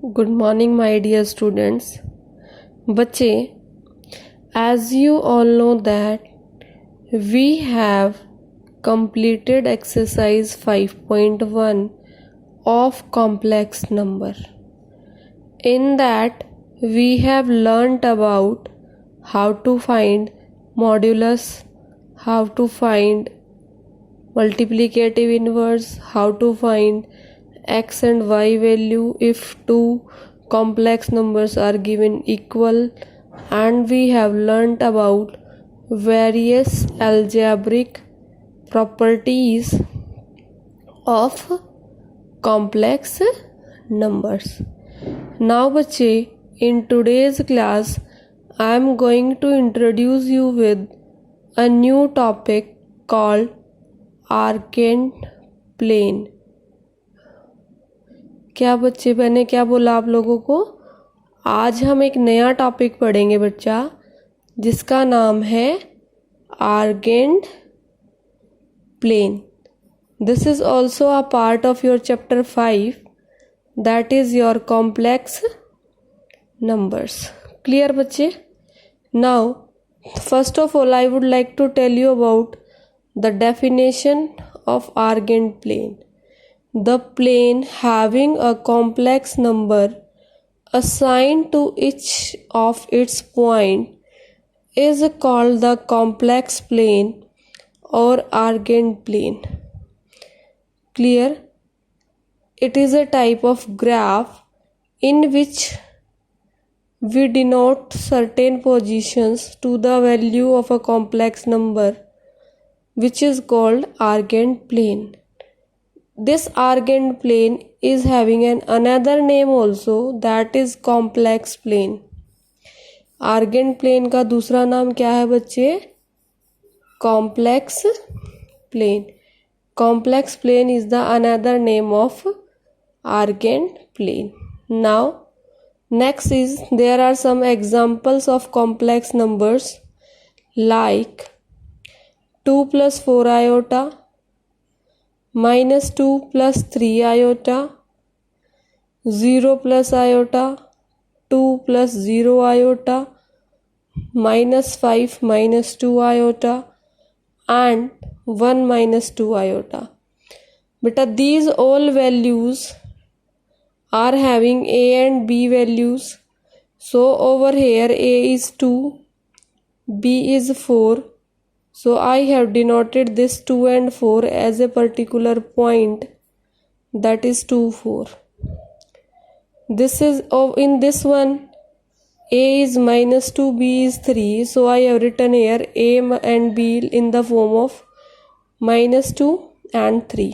Good morning, my dear students. बच्चे, as you all know that we have completed exercise 5.1 of complex number. In that, we have learnt about how to find modulus, how to find multiplicative inverse, how to find x and y value if two complex numbers are given equal, and we have learnt about various algebraic properties of complex numbers. Now बच्चे, in today's class I am going to introduce you with a new topic called arcane plane. क्या बच्चे, मैंने क्या बोला आप लोगों को? आज हम एक नया टॉपिक पढ़ेंगे बच्चा, जिसका नाम है Argand plane. This is also a part of your chapter 5, that is your complex numbers. Clear बच्चे? Now first of all I would like to tell you about the definition of Argand plane. The plane having a complex number assigned to each of its point is called the complex plane or argand plane. Clear? It is a type of graph in which we denote certain positions to the value of a complex number, which is called argand plane. This argand plane is having another name also, that is complex plane. argand plane का दूसरा नाम क्या है बच्चे? complex plane. complex plane is the another name of argand plane. Now next is, there are some examples of complex numbers like 2 plus 4 iota, -2 plus 3 iota, 0 plus iota, 2 plus 0 iota, -5 minus 2 iota, and 1 minus 2 iota. Beta, these all values are having a and b values. So over here a is 2, b is 4. So I have denoted this 2 and 4 as a particular point, that is 2, 4. This is in this one a is -2, b is 3. So I have written here a and b in the form of -2 and 3.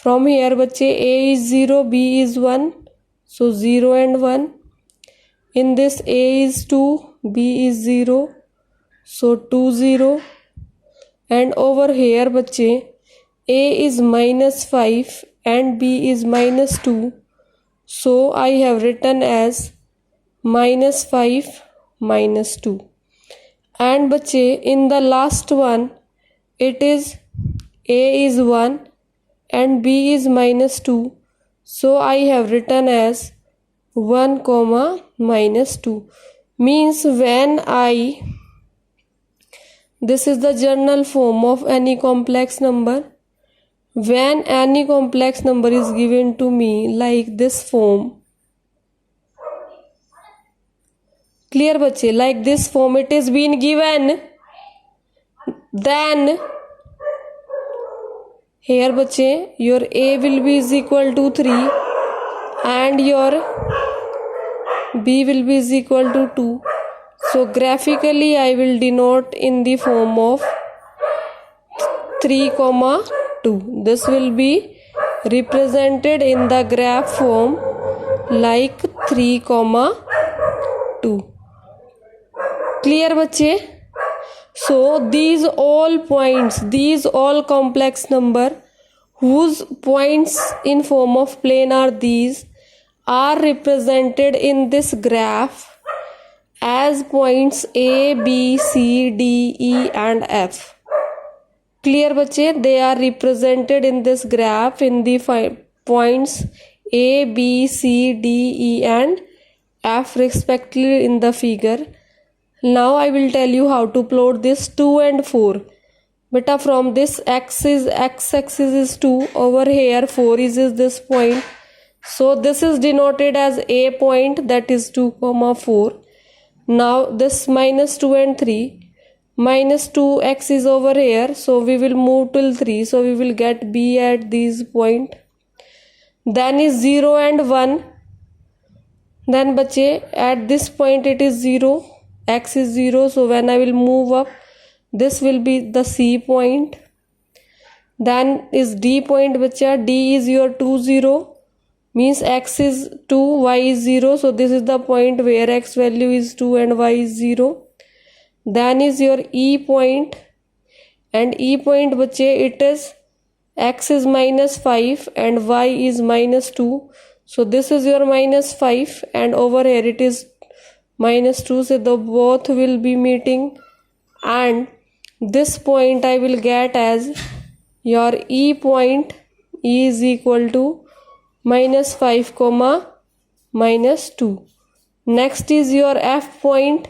From here बच्चे, a is 0, b is 1. So 0 and 1. In this a is 2, b is 0. So 2, 0. And over here बच्चे, a is -5 and b is -2. So I have written as -5 -2. And बच्चे, in the last one it is a is 1 and b is -2. So I have written as 1, -2. Means when this is the general form of any complex number. When any complex number is given to me like this form, clear बच्चे, like this form it is been given, then here बच्चे, your a will be is equal to 3 and your b will be is equal to 2. So graphically I will denote in the form of 3, 2. This will be represented in the graph form like 3, 2. Clear बच्चे? So these all points, these all complex number whose points in form of plane are these, are represented in this graph as points A, B, C, D, E and F. Clear बच्चे? They are represented in this graph in the points A, B, C, D, E and F respectively in the figure. Now I will tell you how to plot this 2 and 4. Beta, from this x-axis is 2, over here 4 is this point. So this is denoted as A point, that is 2, 4. Now this minus 2 and 3. Minus 2x is over here, so we will move till 3. So we will get B at these point. Then is 0 and 1. Then bache, at this point it is 0. X is 0, so when I will move up, this will be the C point. Then is D point bacha. D is your 2, 0. Means x is 2, y is 0. So this is the point where x value is 2 and y is 0. Then is your E point. And E point bache, it is x is minus 5 and y is minus 2. So this is your minus 5 and over here it is minus 2. So the both will be meeting. And this point I will get as your E point. E is equal to minus 5 comma minus 2. Next is your F point.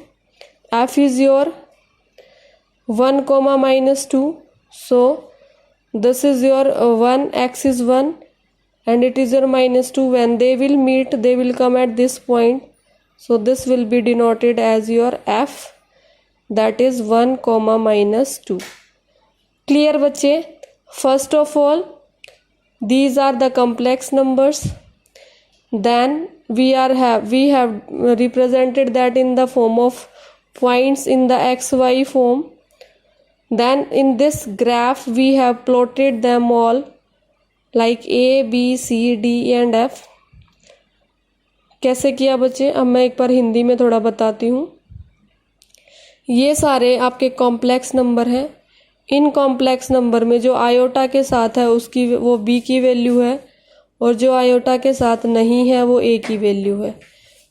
F is your 1 comma minus 2. So this is your 1, x is 1 and it is your minus 2. When they will meet, they will come at this point. So this will be denoted as your F, that is 1 comma minus 2. Clear bache? First of all, these are the complex numbers. Then we have represented that in the form of points in the xy form. Then in this graph we have plotted them all like A, B, C, D and F. कैसे किया बच्चे? अब मैं एक बार हिंदी में थोड़ा बताती हूँ. ये सारे आपके कॉम्प्लेक्स नंबर हैं. इन कॉम्प्लेक्स नंबर में जो आयोटा के साथ है उसकी वो बी की वैल्यू है और जो आयोटा के साथ नहीं है वो ए की वैल्यू है.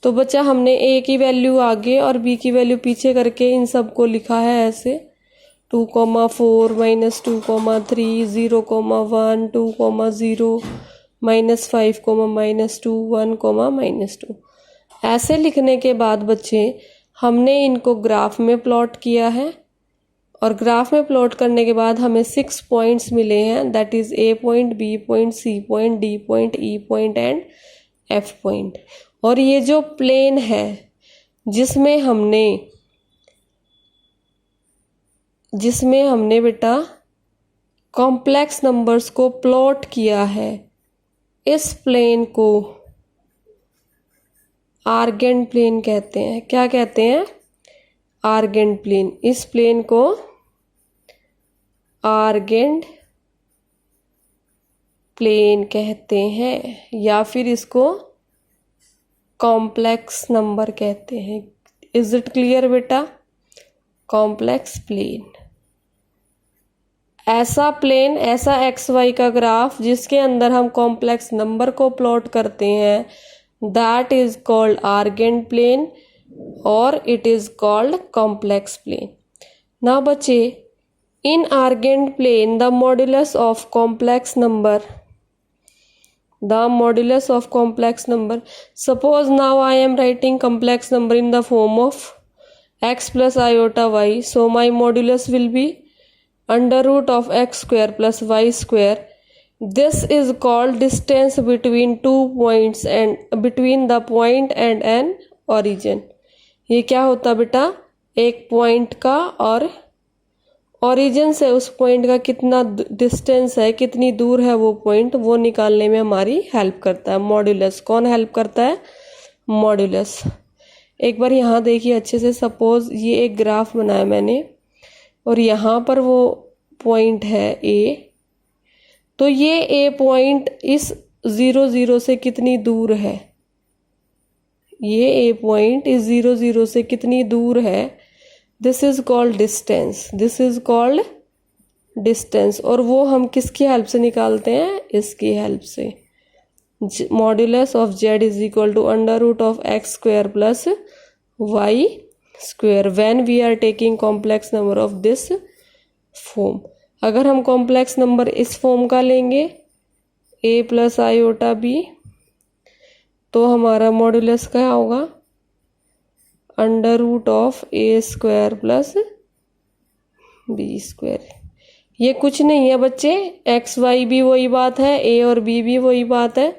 तो बच्चा हमने ए की वैल्यू आगे और बी की वैल्यू पीछे करके इन सबको लिखा है ऐसे 2,4 minus 2,3 0,1 2,0 minus 5 minus 2 1 minus 2. ऐसे लिखने के बाद बच्चे हमने इनको ग्राफ में प्लॉट किया है और ग्राफ में प्लॉट करने के बाद हमें 6 पॉइंट्स मिले हैं, that is A point, B point, C point, D point, E point and F point. और ये जो प्लेन है जिसमें हमने बेटा कॉम्प्लेक्स नंबर्स को प्लॉट किया है, इस प्लेन को आर्गेंट प्लेन कहते हैं. क्या कहते हैं? Argand plane. इस प्लेन को आर्गेंट प्लेन कहते हैं या फिर इसको कॉम्प्लेक्स नंबर कहते हैं. इज इट क्लियर बेटा? Complex plane. ऐसा प्लेन, ऐसा एक्स वाई का ग्राफ जिसके अंदर हम कॉम्प्लेक्स नंबर को प्लॉट करते हैं, that is called Argand plane और it is called complex plane. Now बच्चे, in Argand plane the modulus of complex number, suppose now I am writing complex number in the form of x plus iota y, so my modulus will be under root of x square plus y square. This is called distance between two points and between the point and an origin. ये क्या होता बेटा? एक point का और origin से उस point का कितना डिस्टेंस है, कितनी दूर है वो पॉइंट, वो निकालने में हमारी हेल्प करता है मॉड्यूलस. कौन हेल्प करता है? मॉड्यूलस. एक बार यहाँ देखिए अच्छे से. सपोज ये एक ग्राफ बनाया मैंने और यहाँ पर वो पॉइंट है ए, तो ये ए पॉइंट इस 0 0 से कितनी दूर है? ये ए पॉइंट इस 0 0 से कितनी दूर है? This is called distance. This is called distance. और वो हम किसकी हेल्प से निकालते हैं? इसकी हेल्प से. Modulus of z is equal to under root of x square plus y square when we are taking complex number of this form. अगर हम कॉम्प्लेक्स नंबर इस फॉर्म का लेंगे, ए प्लस आयोटा बी तो हमारा मॉड्यूलस क्या होगा, under root of A square plus B square. ये कुछ नहीं है बच्चे, एक्स वाई भी वही बात है, ए और बी भी वही बात है।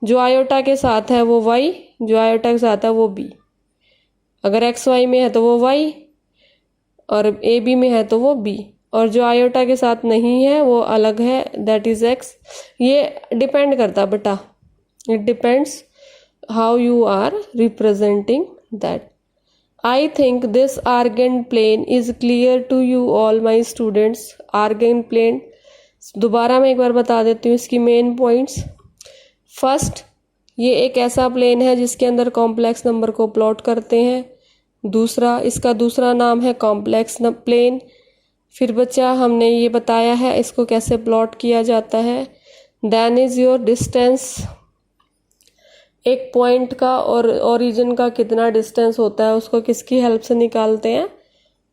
जो आयोटा के साथ है वो वाई, जो आयोटा के साथ है वो बी। अगर एक्स वाई में है तो वो वाई, और ए बी में है तो वो बी, और जो आयोटा के साथ नहीं है वो अलग है, दैट इज एक्स। ये डिपेंड करता बेटा, it depends how you are representing that. I think this Argand plane is clear to you all my students. Argand plane दोबारा मैं एक बार बता देती हूँ इसकी मेन पॉइंट्स। फर्स्ट, ये एक ऐसा प्लेन है जिसके अंदर कॉम्प्लेक्स नंबर को प्लॉट करते हैं। दूसरा, इसका दूसरा नाम है कॉम्प्लेक्स प्लेन। फिर बच्चा हमने ये बताया है इसको कैसे प्लॉट किया जाता है। देन इज योर डिस्टेंस, एक पॉइंट का और ओरिजिन का कितना डिस्टेंस होता है उसको किसकी हेल्प से निकालते हैं,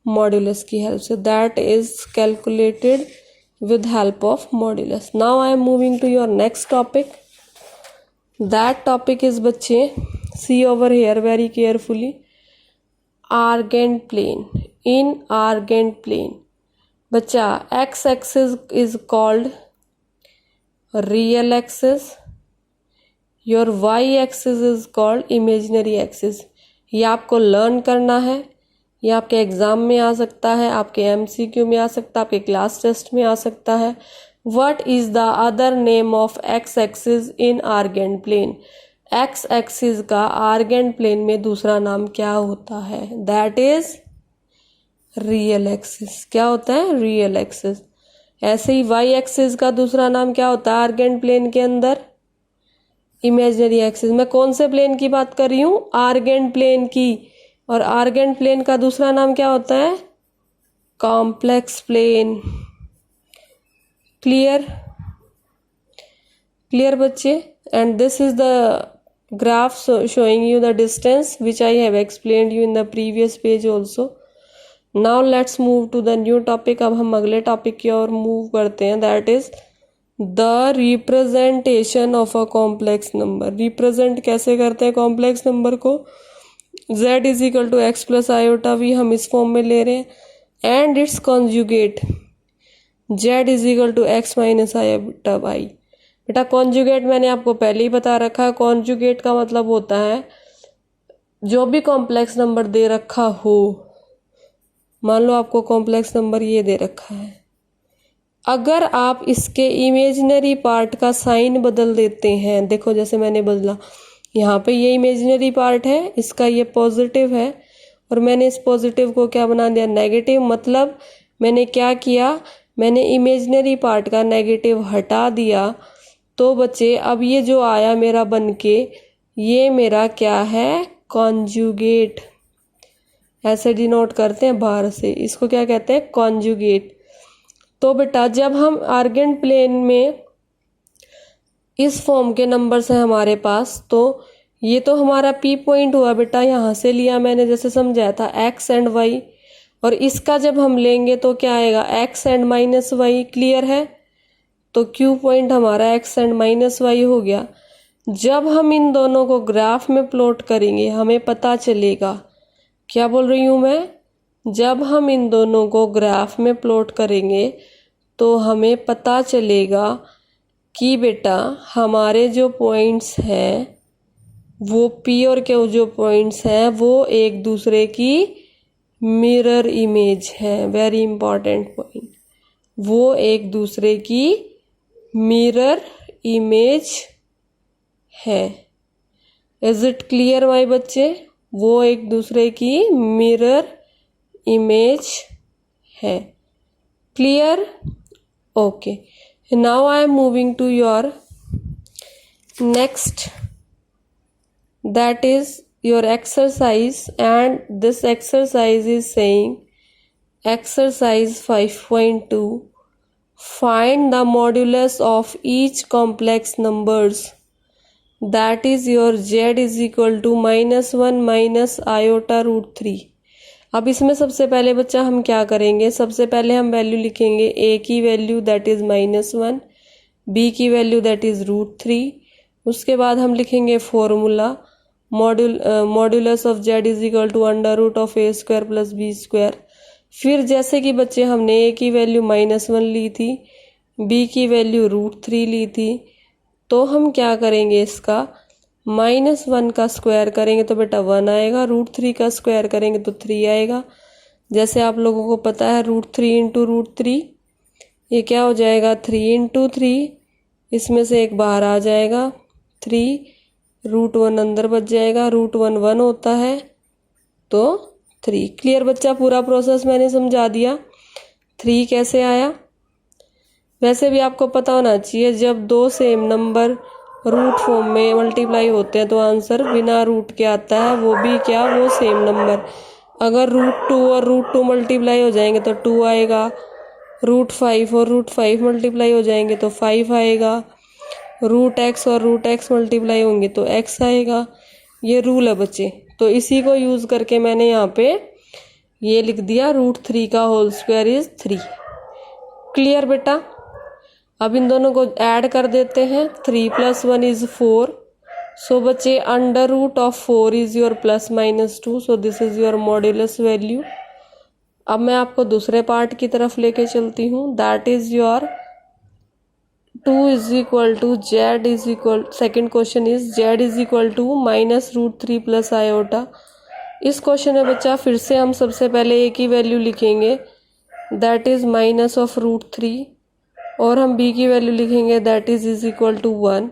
मॉड्यूलस की हेल्प से। That is calculated with help of modulus. Now I am moving to your next topic. That topic is बच्चे, see over here very carefully, Argand plane. In Argand plane बच्चा x axis is called real axis, your y axis is called imaginary axis. ये आपको learn करना है, ये आपके exam में आ सकता है, आपके एमसीक्यू में आ सकता है, आपके क्लास टेस्ट में आ सकता है। What is the other name of x axis in Argand plane? X axis का आर्गेंट प्लेन में दूसरा नाम क्या होता है? That is real axis. क्या होता है? Real axis. ऐसे ही वाई एक्सिस का दूसरा नाम क्या होता है आर्गेंट प्लेन के अंदर? Imaginary axis. मैं कौन से प्लेन की बात कर रही हूँ? आर्गेंट प्लेन की। और आर्गेंट प्लेन का दूसरा नाम क्या होता है? Complex plane. क्लियर? क्लियर बच्चे? And this is the graph showing you the distance which I have explained you in the previous page also. Now let's move to the new topic. अब हम अगले टॉपिक की ओर move करते हैं, that is the representation of a complex number. Represent कैसे करते हैं complex number को? z is equal to x plus iota v हम इस फॉर्म में ले रहे हैं, and its conjugate z is equal to x minus iota y. बेटा कॉन्जुगेट मैंने आपको पहले ही बता रखा है। कॉन्जुगेट का मतलब होता है जो भी कॉम्प्लेक्स नंबर दे रखा हो, मान लो आपको कॉम्प्लेक्स नंबर ये दे रखा है, अगर आप इसके इमेजिनरी पार्ट का साइन बदल देते हैं, देखो जैसे मैंने बदला, यहाँ पे ये इमेजिनरी पार्ट है, इसका ये पॉजिटिव है, और मैंने इस पॉजिटिव को क्या बना दिया? नेगेटिव। मतलब मैंने क्या किया? मैंने इमेजिनरी पार्ट का नेगेटिव हटा दिया। तो बच्चे अब ये जो आया मेरा बन के, ये मेरा क्या है? कॉन्जुगेट। ऐसे डिनोट करते हैं बाहर से, इसको क्या कहते हैं? कॉन्जुगेट। तो बेटा जब हम आर्गेंट प्लेन में इस फॉर्म के नंबर्स हैं हमारे पास, तो ये तो हमारा पी पॉइंट हुआ बेटा, यहाँ से लिया मैंने जैसे समझाया था एक्स एंड वाई, और इसका जब हम लेंगे तो क्या आएगा? X and minus y. Clear है? तो क्यू पॉइंट हमारा एक्स एंड माइनस वाई हो गया। जब हम इन दोनों को ग्राफ में प्लॉट करेंगे हमें पता चलेगा, क्या बोल रही हूँ मैं? जब हम इन दोनों को ग्राफ में प्लॉट करेंगे तो हमें पता चलेगा कि बेटा हमारे जो पॉइंट्स हैं वो पी और क्यू जो पॉइंट्स हैं वो एक दूसरे की मिरर इमेज है। वेरी इंपॉर्टेंट पॉइंट, वो एक दूसरे की मिरर इमेज है। इज इट क्लियर माय बच्चे? वो एक दूसरे की मिरर इमेज है। Clear? Okay, now I am moving to your next, that is your exercise, and this exercise is saying exercise 5.2, find the modulus of each complex numbers, that is your z is equal to -1 minus iota root 3। अब इसमें सबसे पहले बच्चा हम क्या करेंगे? सबसे पहले हम वैल्यू लिखेंगे, a की वैल्यू दैट इज -1, b की वैल्यू दैट इज √3, उसके बाद हम लिखेंगे formula modulus of z is equal to under root of A square plus B square. फिर जैसे कि बच्चे हमने ए की वैल्यू -1 ली थी, बी की वैल्यू √3 ली थी, तो हम क्या करेंगे, इसका -1 का स्क्वायर करेंगे तो बेटा 1 आएगा, √3 का स्क्वायर करेंगे तो 3 आएगा। जैसे आप लोगों को पता है √3 इंटू √3 ये क्या हो जाएगा 3 इंटू 3, इसमें से एक बाहर आ जाएगा 3, √1 अंदर बच जाएगा, √1 1 होता है तो 3। क्लियर बच्चा, पूरा प्रोसेस मैंने समझा दिया। 3 कैसे आया, वैसे भी आपको पता होना चाहिए जब दो सेम नंबर रूट फॉर्म में मल्टीप्लाई होते हैं तो आंसर बिना रूट के आता है, वो भी क्या, वो सेम नंबर। अगर √2 और √2 मल्टीप्लाई हो जाएंगे तो 2 आएगा, √5 और √5 मल्टीप्लाई हो जाएंगे तो 5 आएगा, √x और √x मल्टीप्लाई होंगे तो x आएगा। ये रूल है बच्चे, तो इसी को यूज करके मैंने यहाँ पे ये लिख दिया √3 का होल स्क्वायर इज 3। क्लियर बेटा, अब इन दोनों को ऐड कर देते हैं, 3 + 1 इज 4। सो बच्चे under root of 4 is your +-2, so this is your modulus value. अब मैं आपको दूसरे पार्ट की तरफ लेके चलती हूँ, that is your 2 is equal to Z is equal, second question is Z is equal to -√3 + iota. इस क्वेश्चन में बच्चा फिर से हम सबसे पहले ए की वैल्यू लिखेंगे, दैट इज -√3, और हम बी की वैल्यू लिखेंगे that is equal to 1।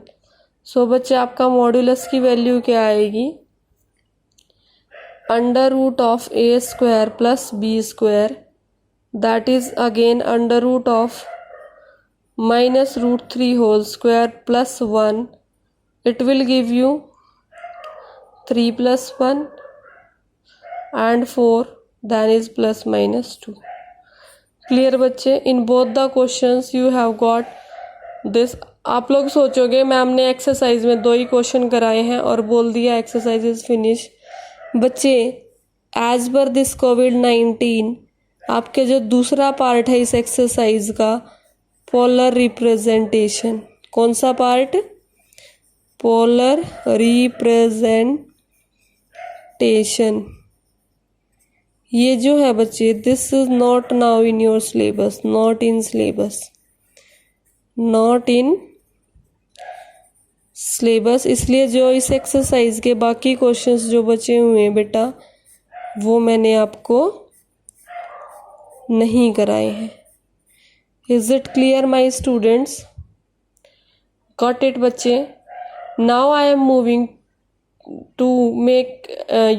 So बच्चे आपका मॉड्यूलस की वैल्यू क्या आएगी, under root of A square plus B square, that is again under root of -√3 whole square plus 1, it will give you 3 + 1 and 4, then is +-2। Clear बच्चे, in both the questions you have got this. आप लोग सोचोगे ma'am ने exercise में 2 ही question कराए हैं और बोल दिया एक्सरसाइज इज फिनिश। बच्चे एज पर दिस कोविड-19 आपके जो दूसरा पार्ट है इस एक्सरसाइज का, पोलर रिप्रेजेंटेशन, कौन सा पार्ट, पोलर रिप्रेजेंटेशन, ये जो है बच्चे this is not now in your syllabus, not in syllabus, not in syllabus. इसलिए जो इस एक्सरसाइज के बाकी क्वेश्चंस जो बचे हुए हैं बेटा वो मैंने आपको नहीं कराए हैं। Is it clear my students, got it बच्चे। Now I am moving to make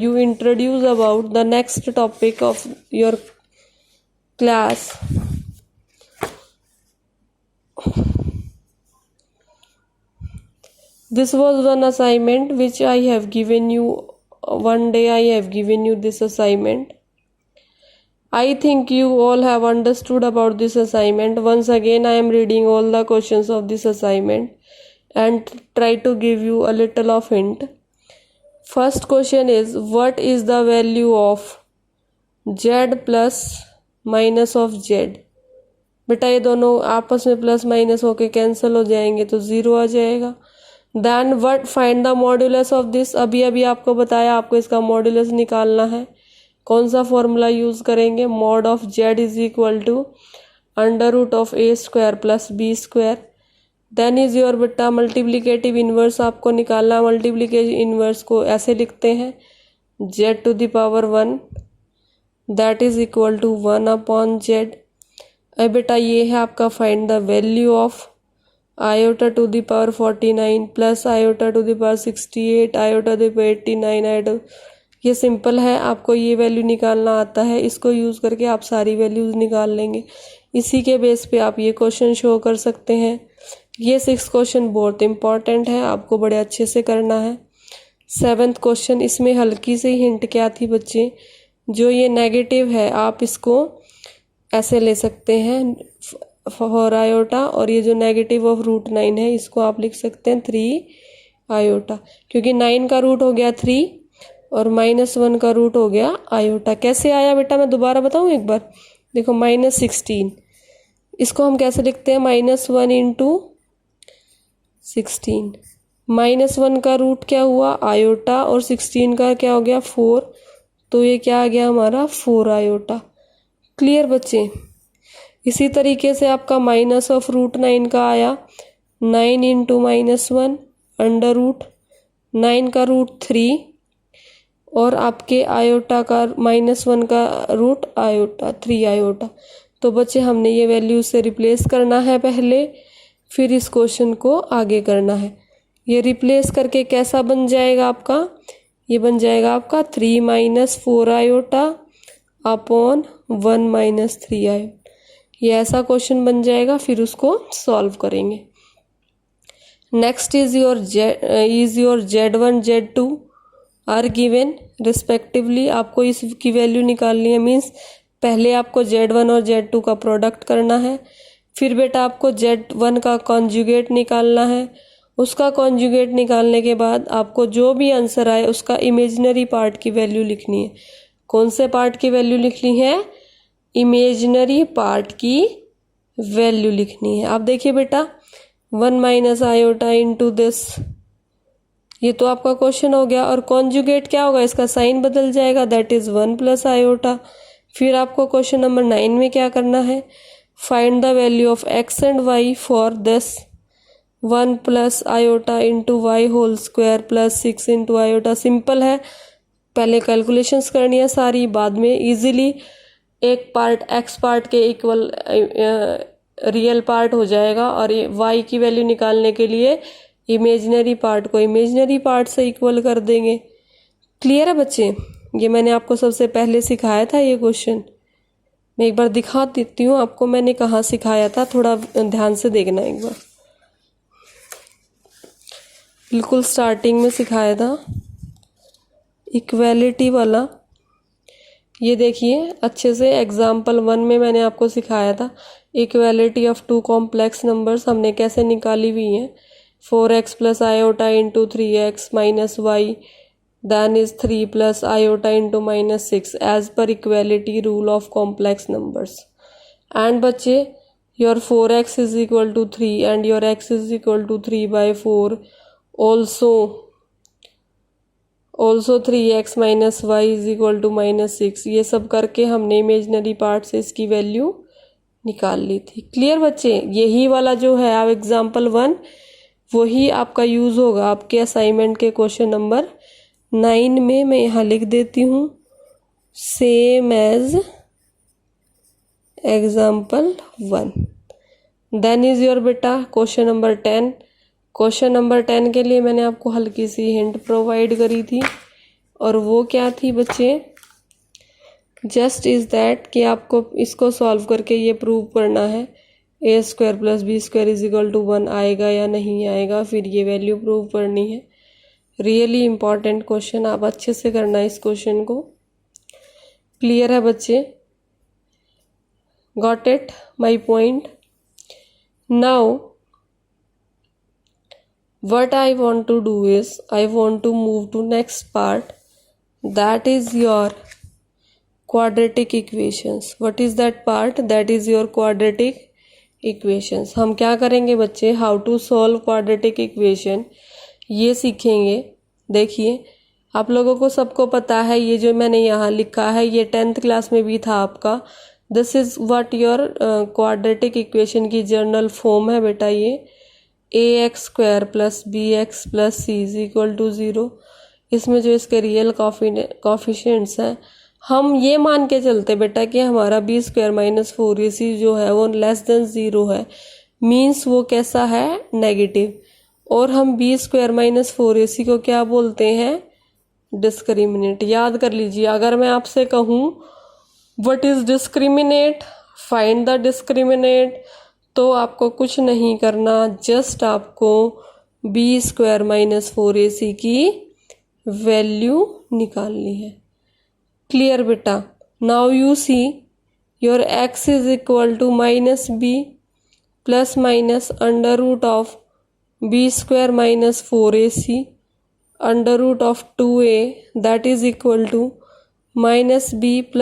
you introduce about the next topic of your class. This was one assignment which I have given you, one day I have given you this assignment. I think you all have understood about this assignment. Once again I am reading all the questions of this assignment and try to give you a little of hint. First question is, what is the value of z plus minus of z? बेटा ये दोनों आपस में plus minus होके cancel हो जाएंगे तो 0 आ जाएगा। Then what, find the modulus of this. अभी अभी आपको बताया आपको इसका मॉड्यूलस निकालना है। कौन सा फॉर्मूला यूज करेंगे, mod of z is equal to under root of A square plus B square. Then is your बेटा मल्टीप्लिकेटिव इन्वर्स आपको निकालना। मल्टीप्लिकेटिव इन्वर्स को ऐसे लिखते हैं z⁻1 that is equal to 1/z। अब बेटा ये है आपका find the value of i⁻49 plus i⁻68 i⁻89 ये सिंपल है, आपको ये वैल्यू निकालना आता है। इसको यूज करके आप सारी वैल्यूज निकाल लेंगे। इसी के बेस पे आप ये क्वेश्चन शो कर सकते हैं। ये 6 क्वेश्चन बहुत इंपॉर्टेंट है, आपको बड़े अच्छे से करना है। 7th क्वेश्चन, इसमें हल्की सी हिंट क्या थी बच्चे, जो ये नेगेटिव है आप इसको ऐसे ले सकते हैं फॉर आयोटा, और ये जो नेगेटिव ऑफ √9 है इसको आप लिख सकते हैं 3 आयोटा, क्योंकि 9 का रूट हो गया 3 और -1 का रूट हो गया आयोटा। कैसे आया बेटा, मैं दोबारा बताऊं एक बार, देखो -16, इसको हम कैसे लिखते हैं -1 × 16 -1 का रूट क्या हुआ आयोटा, और 16 का क्या हो गया 4, तो ये क्या आ गया हमारा 4 आयोटा। क्लियर बच्चे। इसी तरीके से आपका -√9 का आया 9 इंटू -1 अंडर रूट 9 का रूट 3, और आपके आयोटा का -1 का रूट आयोटा 3 आयोटा। तो बच्चे हमने ये वैल्यू से रिप्लेस करना है पहले, फिर इस क्वेश्चन को आगे करना है। ये रिप्लेस करके कैसा बन जाएगा आपका, ये बन जाएगा आपका 3 - 4 आयोटा अपॉन 1 - 3 आयोटा। ये ऐसा क्वेश्चन बन जाएगा, फिर उसको सॉल्व करेंगे। Next is your Z1 Z2 are given respectively. आपको इसकी वैल्यू निकालनी है, मीन्स पहले आपको Z1 और Z2 का प्रोडक्ट करना है, फिर बेटा आपको Z1 का कॉन्जुगेट निकालना है। उसका कॉन्जुगेट निकालने के बाद आपको जो भी आंसर आए उसका इमेजिनरी पार्ट की वैल्यू लिखनी है। कौन से पार्ट की वैल्यू लिखनी है, इमेजिनरी पार्ट की वैल्यू लिखनी है। आप देखिए बेटा 1 - आयोटा इंटू दिस, ये तो आपका क्वेश्चन हो गया। और कॉन्जुगेट क्या होगा, इसका साइन बदल जाएगा, दैट इज 1 + आयोटा। फिर आपको क्वेश्चन नंबर 9 में क्या करना है, find the value of x and y for this 1 + iota into Y whole square plus 6 into iota. Simple है, पहले कैलकुलेशंस करनी है सारी, बाद में इजीली एक पार्ट x पार्ट के इक्वल रियल पार्ट हो जाएगा, और y की वैल्यू निकालने के लिए इमेजिनरी पार्ट को इमेजिनरी पार्ट से इक्वल कर देंगे। क्लियर है बच्चे। ये मैंने आपको सबसे पहले सिखाया था ये क्वेश्चन, मैं एक बार दिखा देती हूँ आपको मैंने कहाँ सिखाया था, थोड़ा ध्यान से देखना एक बार। बिल्कुल स्टार्टिंग में सिखाया था इक्वेलिटी वाला। ये देखिए अच्छे से एग्जाम्पल 1 में मैंने आपको सिखाया था इक्वेलिटी ऑफ 2 कॉम्प्लेक्स नंबर्स हमने कैसे निकाली हुई है। 4x + iota into 3x - y then is 3 + iota into -6 as per equality rule of complex numbers। and बच्चे your 4x is equal to 3 and your x is equal to 3/4 also 3x - y is equal to -6। ये सब करके हमने imaginary part से इसकी value निकाल ली थी। Clear बच्चे। यही वाला जो है आप एग्जाम्पल 1 वही आपका यूज होगा आपके असाइनमेंट के क्वेश्चन नंबर 9 में। मैं यहाँ लिख देती हूँ same as example 1। Then is your बेटा क्वेश्चन नंबर 10। क्वेश्चन नंबर 10 के लिए मैंने आपको हल्की सी हिंट प्रोवाइड करी थी, और वो क्या थी बच्चे, जस्ट इज दैट कि आपको इसको सॉल्व करके ये प्रूव करना है a² + b² = 1 आएगा या नहीं आएगा, फिर ये वैल्यू प्रूव करनी है। रियली इम्पॉर्टेंट क्वेश्चन, आप अच्छे से करना इस क्वेश्चन को। क्लियर है बच्चे, got it my point. Now what I want to do is I want to move to next part, that is your quadratic equations। what is that part, that is your quadratic equations। हम क्या करेंगे बच्चे, how to solve quadratic equation ये सीखेंगे। देखिए आप लोगों को सबको पता है, ये जो मैंने यहाँ लिखा है ये 10th क्लास में भी था आपका। This is what your quadratic equation की जर्नल फॉर्म है बेटा। ये ax² + bx + c = 0। इसमें जो इसके रियल कॉफिशिएंट्स हैं, हम ये मान के चलते बेटा कि हमारा b² - 4ac जो है वो < 0 है, मीन्स वो कैसा है, नेगेटिव। और हम b² - 4ac को क्या बोलते हैं, डिस्क्रिमिनेट। याद कर लीजिए, अगर मैं आपसे कहूँ what is discriminate, find the discriminate, तो आपको कुछ नहीं करना, जस्ट आपको b² - 4ac की वैल्यू निकालनी है। क्लियर बेटा। Now you see your x is equal to -b + √of b² - 4ac √2a that is equal to -b +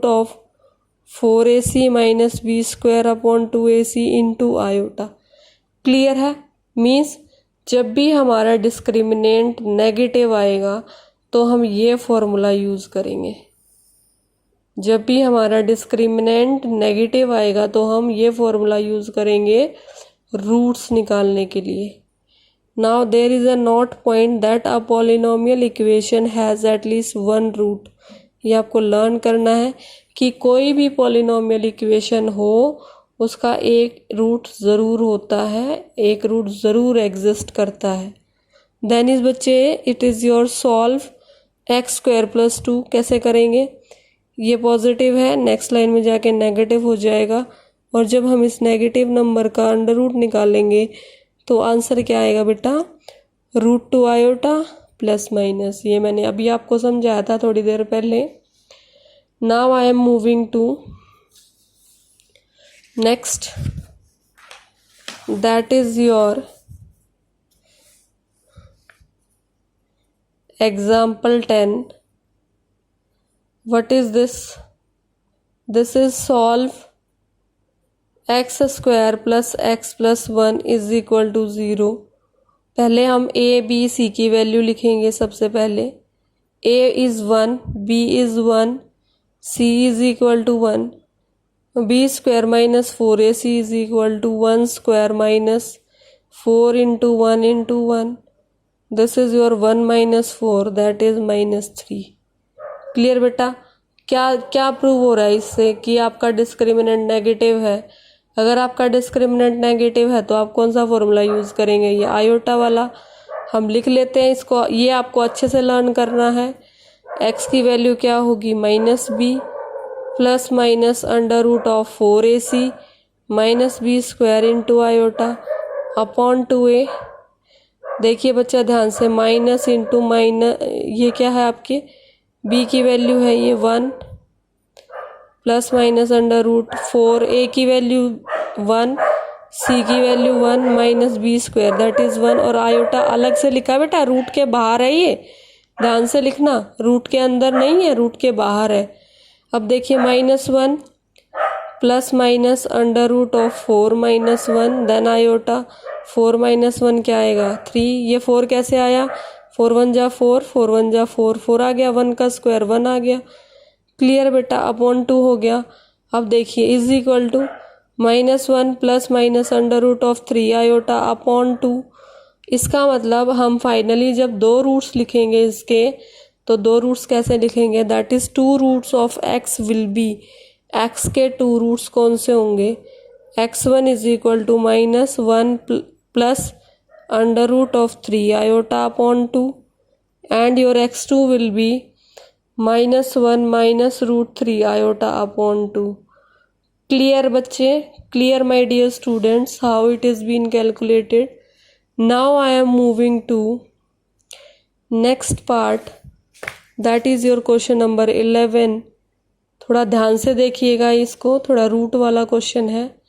√of 4ac - b² / 2ac into iota। Clear है, मीन्स जब भी हमारा discriminant negative आएगा तो हम ये फॉर्मूला यूज़ करेंगे। जब भी हमारा डिस्क्रिमिनेंट नेगेटिव आएगा तो हम ये फॉर्मूला यूज़ करेंगे रूट्स निकालने के लिए। Now there is a not point that a polynomial equation has at least one root. ये आपको लर्न करना है कि कोई भी पॉलिनोमियल इक्वेशन हो उसका एक रूट ज़रूर होता है, एक रूट ज़रूर एग्जिस्ट करता है। देन इस बच्चे it is your solve x square plus 2। कैसे करेंगे? ये पॉजिटिव है, नेक्स्ट लाइन में जाके नेगेटिव हो जाएगा और जब हम इस नेगेटिव नंबर का अंडर रूट निकालेंगे तो आंसर क्या आएगा बेटा? √2 आयोटा प्लस माइनस। ये मैंने अभी आपको समझाया था थोड़ी देर पहले। Now I am moving to next, that is your example 10. What is this? This is solve x square plus x plus 1 is equal to 0. पहले हम a b c की वैल्यू लिखेंगे। सबसे पहले a is 1, b is 1, c is equal to 1, b square minus 4ac is equal to 1 square minus 4 into 1 into 1. This is your 1 minus 4 that is -3। Clear बेटा? क्या क्या prove हो रहा है इससे कि आपका डिस्क्रिमिनेंट नेगेटिव है। अगर आपका डिस्क्रिमिनेंट नेगेटिव है तो आप कौन सा फॉर्मूला यूज़ करेंगे? ये आयोटा वाला। हम लिख लेते हैं इसको, ये आपको अच्छे से लर्न करना है। x की वैल्यू क्या होगी? -b plus minus √4ac -b square into iota upon 2a। देखिए बच्चा ध्यान से, माइनस इंटू माइनस, ये क्या है आपके b की वैल्यू है ये 1 प्लस माइनस √4, a की वैल्यू 1, c की value 1 minus b square that is 1। और आयोटा अलग से लिखा बेटा, रूट के बाहर है ये, ध्यान से लिखना, रूट के अंदर नहीं है, रूट के बाहर है। अब देखिए -1 प्लस माइनस √4 -1 देन आयोटा 4 - 1 क्या आएगा? 3। ये 4 कैसे आया? 4 1 जा 4, 4 1 जा 4, 4 आ गया, 1 का स्क्वायर 1 आ गया। क्लियर बेटा? अपॉन 2 हो गया। अब देखिए is equal to -1 plus minus √3 iota upon 2। इसका मतलब हम फाइनली जब दो रूट्स लिखेंगे इसके, तो दो रूट्स कैसे लिखेंगे? That is 2 roots of x will be, x के 2 रूट्स कौन से होंगे? x1 is equal to -1 plus √3 iota upon 2 and your x2 will be -1 minus √3 iota upon 2। Clear बच्चे? Clear my dear students how it is been calculated? Now I am moving to next part, that is your question number 11। थोड़ा ध्यान से देखिएगा इसको, थोड़ा root वाला question है।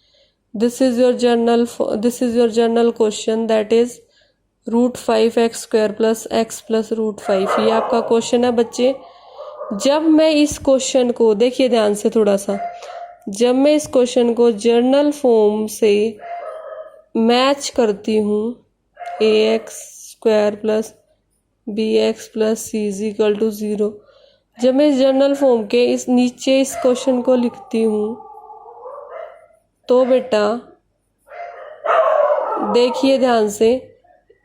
This is your general question that is √5x square plus x plus √5। ये आपका क्वेश्चन है बच्चे। जब मैं इस क्वेश्चन को, देखिए ध्यान से थोड़ा सा, जब मैं इस क्वेश्चन को जर्नल फॉर्म से मैच करती हूँ, ax square plus bx plus c is equal to 0, जब मैं इस जर्नल फॉर्म के इस नीचे इस क्वेश्चन को लिखती हूँ तो बेटा देखिए ध्यान से,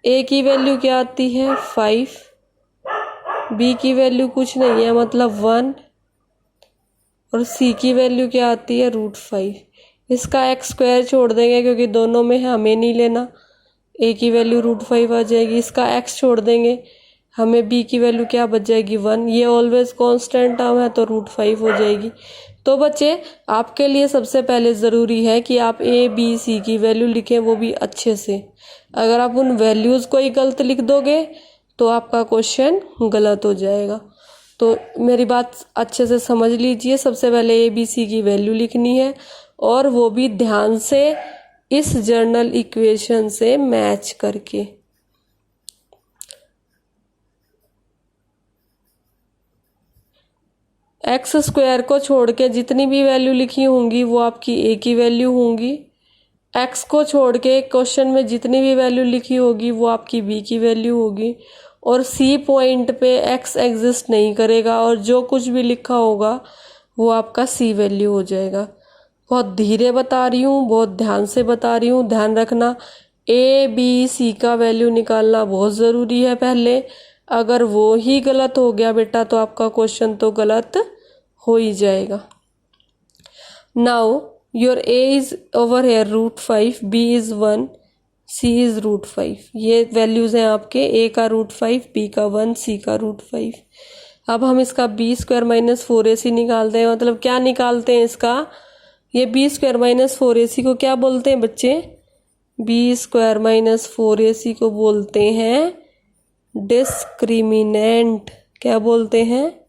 a की वैल्यू क्या आती है? 5, b की वैल्यू कुछ नहीं है मतलब 1, और c की वैल्यू क्या आती है? √5। इसका x स्क्वायर छोड़ देंगे क्योंकि दोनों में हमें नहीं लेना, a की वैल्यू √5 आ जाएगी। इसका x छोड़ देंगे, हमें b की वैल्यू क्या बच जाएगी? 1। ये ऑलवेज कांस्टेंट टर्म है तो √5 हो जाएगी। तो बच्चे आपके लिए सबसे पहले ज़रूरी है कि आप a b c की वैल्यू लिखें, वो भी अच्छे से। अगर आप उन वैल्यूज़ को ही गलत लिख दोगे तो आपका क्वेश्चन गलत हो जाएगा। तो मेरी बात अच्छे से समझ लीजिए, सबसे पहले a b c की वैल्यू लिखनी है और वो भी ध्यान से इस जर्नल इक्वेशन से मैच करके। x स्क्वायर को छोड़ के जितनी भी वैल्यू लिखी होंगी वो आपकी a की वैल्यू होंगी, एक्स को छोड़ के क्वेश्चन में जितनी भी वैल्यू लिखी होगी वो आपकी बी की वैल्यू होगी, और सी पॉइंट पे एक्स एग्जिस्ट नहीं करेगा, और जो कुछ भी लिखा होगा वो आपका सी वैल्यू हो जाएगा। बहुत धीरे बता रही हूँ, बहुत ध्यान से बता रही हूँ, ध्यान रखना। ए बी सी का वैल्यू निकालना बहुत ज़रूरी है पहले। अगर वो ही गलत हो गया बेटा तो आपका क्वेश्चन तो गलत हो ही जाएगा। Now your A is over here √5, B is 1, C is √5। ये वैल्यूज हैं आपके, ए का √5, बी का 1, सी का √5। अब हम इसका b² - 4ac निकालते हैं। मतलब क्या निकालते हैं इसका, ये b² - 4ac को क्या बोलते हैं बच्चे, b² - 4ac को बोलते हैं डिस्क्रिमिनेंट। क्या बोलते हैं,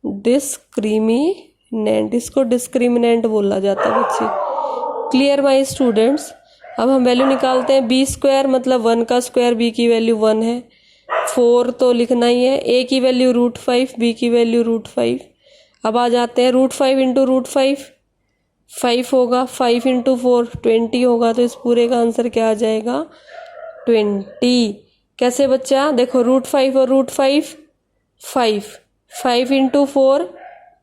डिस्क्रिमिनेंट। इसको डिस्क्रिमिनेंट बोला जाता है बच्चे। Clear my students. अब हम वैल्यू निकालते हैं। b² मतलब 1 का स्क्वायर, b की वैल्यू 1 है, 4 तो लिखना ही है, a की वैल्यू √5, b की वैल्यू √5। अब आ जाते हैं √5 × √5 5 होगा, 5 × 4 20 होगा, तो इस पूरे का आंसर क्या आ जाएगा 20। कैसे बच्चा, देखो √5 और √5 5, 5 × 4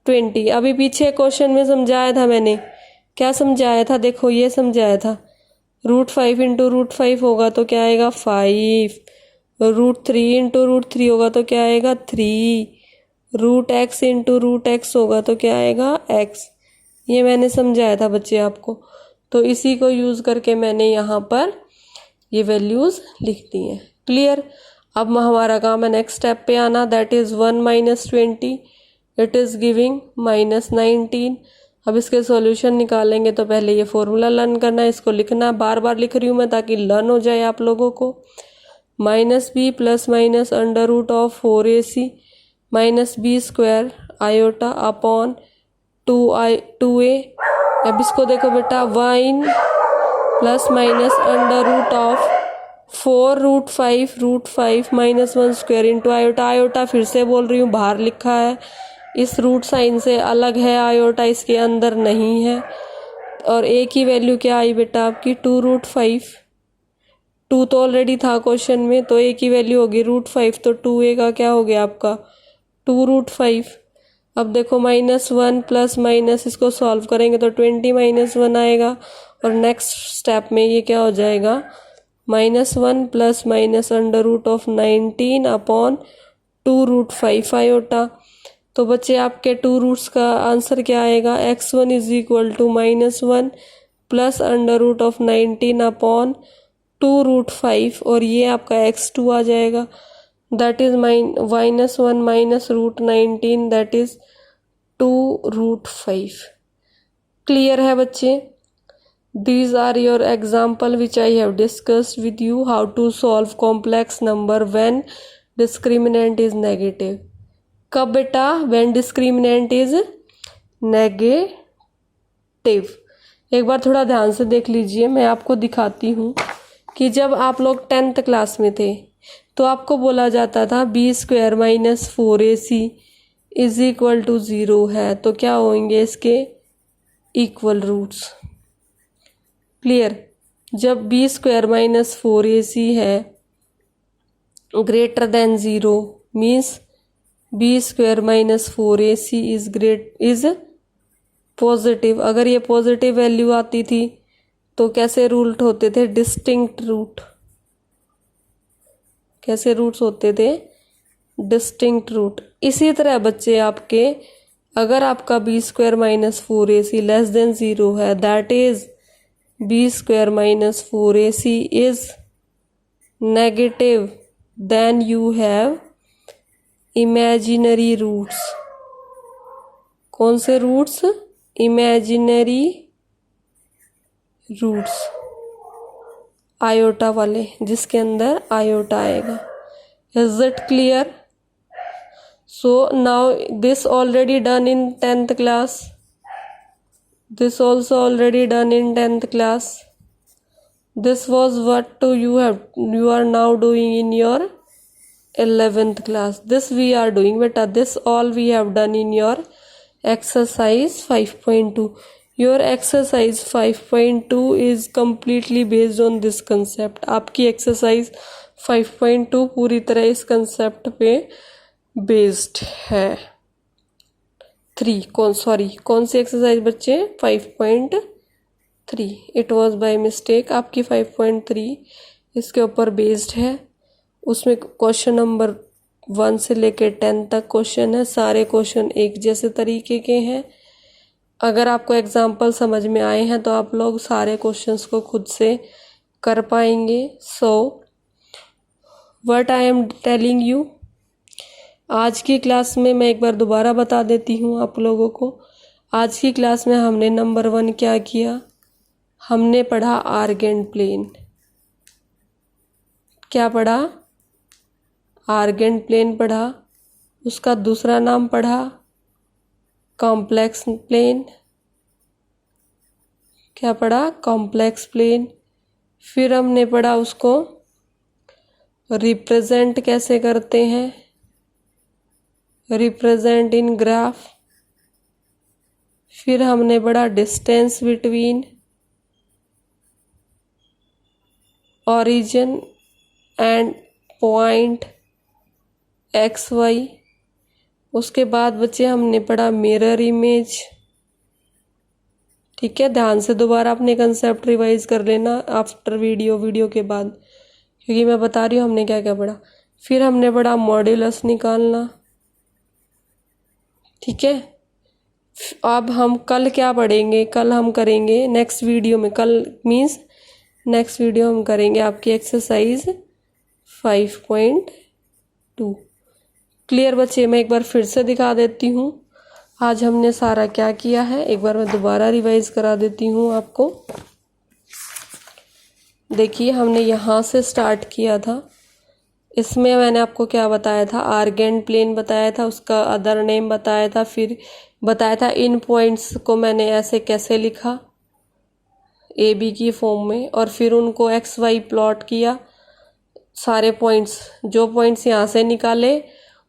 20। अभी पीछे क्वेश्चन में समझाया था मैंने, क्या समझाया था, देखो ये समझाया था, √5 × √5 होगा तो क्या आएगा 5, √3 × √3 होगा तो क्या आएगा 3, √x × √x होगा तो क्या आएगा x। ये मैंने समझाया था बच्चे आपको, तो इसी को यूज़ करके मैंने यहाँ पर ये वैल्यूज़ लिख दी हैं। क्लियर। अब हमारा काम है नेक्स्ट स्टेप पे आना, that is 1 - 20, it is giving -19। अब इसके सॉल्यूशन निकालेंगे तो पहले ये फॉर्मूला लर्न करना है, इसको लिखना, बार बार लिख रही हूँ मैं ताकि लर्न हो जाए आप लोगों को। -b ± √4ac -b² iota upon 2a। अब इसको देखो बेटा, 1 ± √4 √5 -1² इंटू आयोटा। आयोटा फिर से बोल रही हूँ बाहर लिखा है, इस रूट साइन से अलग है, आयोटा इसके अंदर नहीं है। और a की वैल्यू क्या आई बेटा आपकी 2√5, 2 तो ऑलरेडी था क्वेश्चन में, तो a की वैल्यू होगी √5, तो 2a का क्या हो गया आपका 2√5। अब देखो -1 प्लस माइनस, इसको सॉल्व करेंगे तो 20 - 1 आएगा, और नेक्स्ट स्टेप में ये क्या हो जाएगा -1 प्लस माइनस √19 अपॉन 2√5 आयोटा। तो बच्चे आपके 2 रूट्स का आंसर क्या आएगा, x1 = -1 प्लस √19 अपॉन 2√5, और ये आपका x2 आ जाएगा, that is -1 - √19, that is 2√5। Clear है बच्चे। These are your example which I have discussed with you, how to solve complex number when discriminant is negative। कब बेटा, when discriminant is negative। एक बार थोड़ा ध्यान से देख लीजिए, मैं आपको दिखाती हूँ कि जब आप लोग 10th क्लास में थे तो आपको बोला जाता था b² - 4ac = 0 है, तो क्या होंगे इसके इक्वल रूट्स। क्लियर। जब b² - 4ac है greater than 0 means b² - 4ac is positive. अगर ये पॉजिटिव वैल्यू आती थी तो कैसे रूट होते थे, डिस्टिंक्ट रूट। कैसे रूट्स होते थे, डिस्टिंक्ट रूट। इसी तरह बच्चे आपके, अगर आपका b² - 4ac लेस देन 0 है, that is b² - 4ac is negative, then you have imaginary roots। कौन से रूट्स, इमेजिनरी रूट्स, आयोटा वाले, जिसके अंदर आयोटा आएगा। Is it clear. So now this already done in 10th class, this also already done in 10th class, this was what you are now doing in your 11th class, this we are doing beta, this all we have done in your exercise 5.2। Your exercise 5.2 is completely based on this concept. आपकी exercise 5.2 पूरी तरह इस concept पे based है। कौन सी exercise बच्चे? 5.3। It was by mistake. आपकी 5.3 इसके ऊपर बेस्ड है। उसमें क्वेश्चन नंबर 1 से लेकर 10 तक क्वेश्चन है। सारे क्वेश्चन एक जैसे तरीके के हैं। अगर आपको एग्जाम्पल समझ में आए हैं तो आप लोग सारे क्वेश्चंस को खुद से कर पाएंगे। So what I am telling you, आज की क्लास में मैं एक बार दोबारा बता देती हूँ आप लोगों को। आज की क्लास में हमने नंबर 1 क्या किया? हमने पढ़ा आर्गेंट प्लेन। क्या पढ़ा? आर्गेंट प्लेन पढ़ा। उसका दूसरा नाम पढ़ा कॉम्प्लेक्स प्लेन। क्या पढ़ा? Complex plane. फिर हमने पढ़ा उसको रिप्रेजेंट कैसे करते हैं, रिप्रेजेंट इन ग्राफ। फिर हमने पढ़ा distance between origin and point X Y. उसके बाद बच्चे हमने पढ़ा मिरर इमेज। ठीक है, ध्यान से दोबारा अपने कंसेप्ट रिवाइज कर लेना आफ्टर वीडियो के बाद, क्योंकि मैं बता रही हूँ हमने क्या क्या पढ़ा। फिर हमने पढ़ा मॉड्यूलस निकालना। ठीक है, अब हम कल क्या पढ़ेंगे? कल हम करेंगे नेक्स्ट वीडियो में, कल मीन्स नेक्स्ट वीडियो हम करेंगे आपकी एक्सरसाइज 5.2। क्लियर बच्चे? मैं एक बार फिर से दिखा देती हूँ आज हमने सारा क्या किया है। एक बार मैं दोबारा रिवाइज करा देती हूँ आपको। देखिए, हमने यहाँ से स्टार्ट किया था। इसमें मैंने आपको क्या बताया था? आर्गेंट प्लेन बताया था, उसका अदर नेम बताया था। फिर बताया था इन पॉइंट्स को मैंने ऐसे कैसे लिखा, ए बी की फॉर्म में, और फिर उनको एक्स वाई प्लॉट किया। सारे पॉइंट्स, जो पॉइंट्स यहाँ से निकाले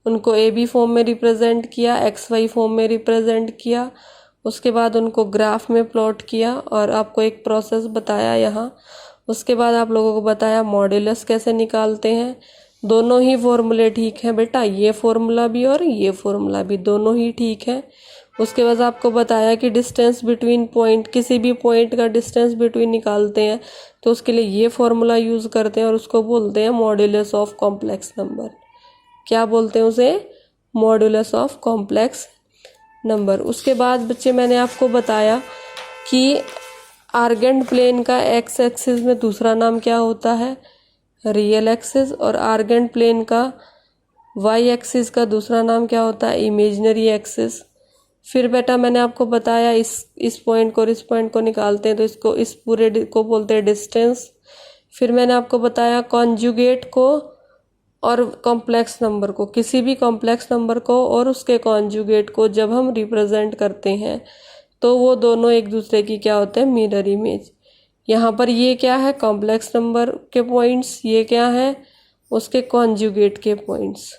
उनको ए बी फॉर्म में रिप्रेजेंट किया, एक्स वाई फॉर्म में रिप्रेजेंट किया। उसके बाद उनको ग्राफ में प्लॉट किया और आपको एक प्रोसेस बताया यहाँ। उसके बाद आप लोगों को बताया मॉड्यूलस कैसे निकालते हैं। दोनों ही फॉर्मूले ठीक हैं बेटा, ये फॉर्मूला भी और ये फॉर्मूला भी, दोनों ही ठीक है। उसके बाद आपको बताया कि डिस्टेंस बिटवीन पॉइंट, किसी भी पॉइंट का डिस्टेंस बिटवीन निकालते हैं तो उसके लिए ये फॉर्मूला यूज़ करते हैं और उसको बोलते हैं मॉड्यूलस ऑफ कॉम्प्लेक्स नंबर। क्या बोलते हैं उसे? Modulus of complex number. उसके बाद बच्चे मैंने आपको बताया कि आर्गेंट प्लेन का एक्स एक्सिस में दूसरा नाम क्या होता है? Real axis. और आर्गेंट प्लेन का वाई एक्सिस का दूसरा नाम क्या होता है? Imaginary axis. फिर बेटा मैंने आपको बताया इस पॉइंट को और इस पॉइंट को निकालते हैं तो इसको, इस पूरे को बोलते हैं डिस्टेंस। फिर मैंने आपको बताया कॉन्जुगेट को और कॉम्प्लेक्स नंबर को, किसी भी कॉम्प्लेक्स नंबर को और उसके कॉन्जुगेट को जब हम रिप्रेजेंट करते हैं तो वो दोनों एक दूसरे की क्या होते हैं? Mirror image. यहाँ पर ये क्या है? कॉम्प्लेक्स नंबर के पॉइंट्स। ये क्या है? उसके कॉन्जुगेट के पॉइंट्स।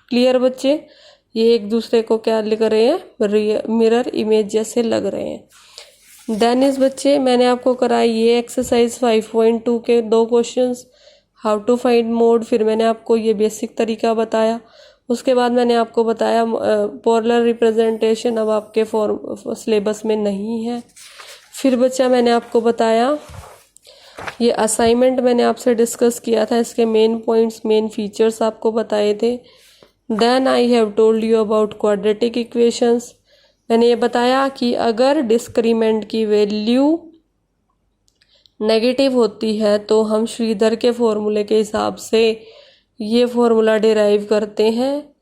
क्लियर बच्चे? ये एक दूसरे को क्या लिख रहे हैं? मिरर इमेज जैसे लग रहे हैं। देन इस बच्चे मैंने आपको कराई ये एक्सरसाइज 5.2 के 2 questions, how to find mod. फिर मैंने आपको ये बेसिक तरीका बताया। उसके बाद मैंने आपको बताया पोलर रिप्रेजेंटेशन अब आपके सिलेबस में नहीं है। फिर बच्चा मैंने आपको बताया ये असाइनमेंट मैंने आपसे डिस्कस किया था, इसके मेन पॉइंट्स, मेन फीचर्स आपको बताए थे। Then I have told you about quadratic equations. मैंने ये बताया कि अगर डिस्क्रीमेंट की वैल्यू नेगेटिव होती है तो हम श्रीधर के फॉर्मूले के हिसाब से ये फॉर्मूला डिराइव करते हैं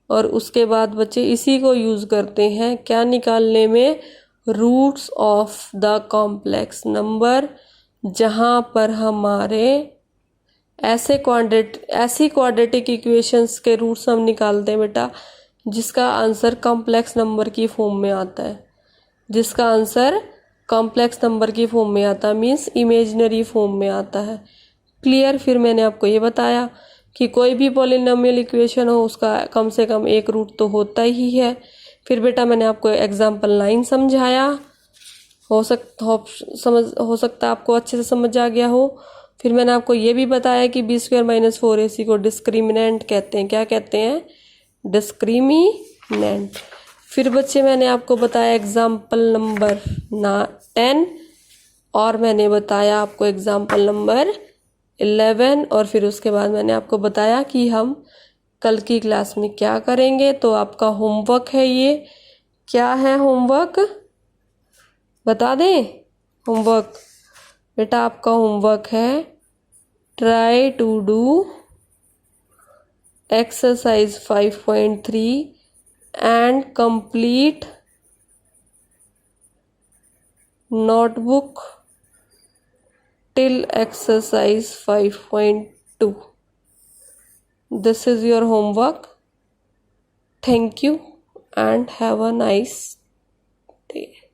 और उसके बाद बच्चे इसी को यूज़ करते हैं क्या निकालने में? Roots of the complex number, जहाँ पर हमारे ऐसी क्वाड्रेटिक इक्वेशंस के रूट्स हम निकालते हैं बेटा जिसका आंसर कॉम्प्लेक्स नंबर की फॉर्म में आता है, जिसका आंसर कॉम्प्लेक्स नंबर की फॉर्म में आता है, मीन्स इमेजिनरी फॉर्म में आता है। क्लियर? फिर मैंने आपको ये बताया कि कोई भी पॉलिनोमियल इक्वेशन हो उसका कम से कम एक रूट तो होता ही है। फिर बेटा मैंने आपको एग्जाम्पल 9 समझाया हो सकता है आपको अच्छे से समझ आ गया हो। फिर मैंने आपको ये भी बताया कि बी स्क्वायर माइनस 4ac को डिस्क्रिमिनेंट कहते हैं। क्या कहते हैं? डिस्क्रिमिनेंट। फिर बच्चे मैंने आपको बताया एग्जाम्पल नंबर 10 और मैंने बताया आपको एग्जाम्पल नंबर 11 और फिर उसके बाद मैंने आपको बताया कि हम कल की क्लास में क्या करेंगे। तो आपका होमवर्क है ये। क्या है होमवर्क? बता दें होमवर्क? बेटा आपका होमवर्क है try to do exercise 5.3 and complete notebook till exercise 5.2. This is your homework. Thank you and have a nice day.